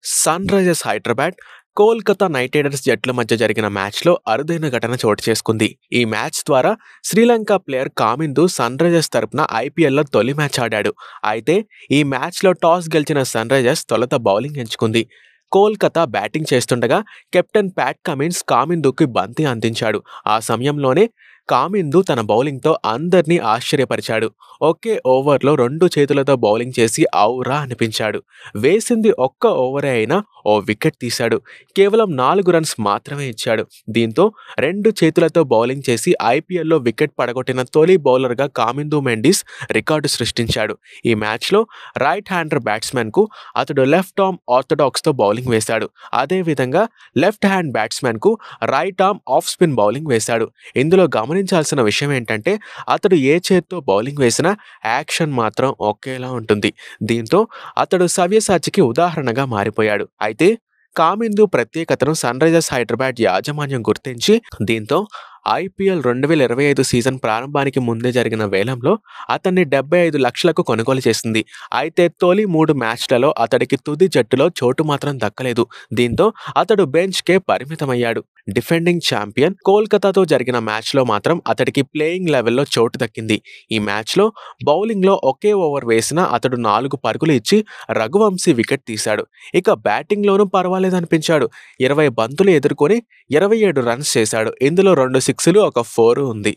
Sun Risers Hyderabad, Kolkata Knight Riders జట్ల మధ్య జరిగిన మ్యాచ్లో అరుదైన ఘటన చోటు చేసుకుంది. ఈ మ్యాచ్ ద్వారా Sri Lanka player Kamindu Sunrisers తరపున ఐపీఎల్లో తొలి మ్యాచ్ ఆడాడు. అయితే ఈ మ్యాచ్లో టాస్ గెలిచిన సన్ రైజర్స్ తొలుత బౌలింగ్ ఎంచుకుంది. కోల్కతా బ్యాటింగ్ చేస్తుండగా కెప్టెన్ ప్యాట్ కమిన్స్ కామిందుకి బంతి అందించాడు. ఆ సమయంలోనే కామిందు తన బౌలింగ్తో అందర్నీ ఆశ్చర్యపరిచాడు. ఒకే ఓవర్లో 2 చేతులతో బౌలింగ్ చేసి ఔరా అనిపించాడు. వేసింది ఒక్క ఓవరే అయినా ఓ వికెట్ తీశాడు. కేవలం 4 రన్స్ మాత్రమే ఇచ్చాడు. దీంతో 2 చేతులతో బౌలింగ్ చేసి ఐపీఎల్లో వికెట్ పడగొట్టిన తొలి బౌలర్గా కామిందు మెండిస్ రికార్డు సృష్టించాడు. ఈ మ్యాచ్లో రైట్ హ్యాండర్ బ్యాట్స్మెన్కు అతడు లెఫ్ట్ ఆర్మ్ ఆర్థోడాక్స్తో బౌలింగ్ వేశాడు. అదేవిధంగా లెఫ్ట్ హ్యాండ్ బ్యాట్స్మెన్కు right arm off spin bowling వేశాడు. ఇందులో గమనించాల్సిన విషయం ఏంటంటే అతడు ఏ చేత్తో బౌలింగ్ వేసినా యాక్షన్ మాత్రం ఒకేలా ఉంటుంది. దీంతో అతడు సవ్యసాచికి ఉదాహరణగా మారిపోయాడు. అయితే కామిందు ప్రత్యేకతను సన్ రైజర్స్ హైదరాబాద్ యాజమాన్యం గుర్తించి దీంతో ఐపీఎల్ 2025 సీజన్ ప్రారంభానికి ముందే జరిగిన వేలంలో అతన్ని 75 లక్షలకు కొనుగోలు చేసింది. అయితే తొలి 3 మ్యాచ్లలో అతడికి తుది జట్టులో చోటు మాత్రం దక్కలేదు. దీంతో అతడు బెంచ్కే పరిమితమయ్యాడు. డిఫెండింగ్ ఛాంపియన్ కోల్కతాతో జరిగిన మ్యాచ్లో మాత్రం అతడికి ప్లేయింగ్ లెవెల్లో చోటు దక్కింది. ఈ మ్యాచ్లో బౌలింగ్లో ఒకే ఓవర్ వేసినా అతడు 4 పరుగులు ఇచ్చి రఘువంశీ వికెట్ తీశాడు. ఇక బ్యాటింగ్లోనూ పర్వాలేదనిపించాడు. 20 బంతులు ఎదుర్కొని 27 రన్స్ చేశాడు. ఇందులో 2 సిక్స్లు, ఒక 4 ఉంది.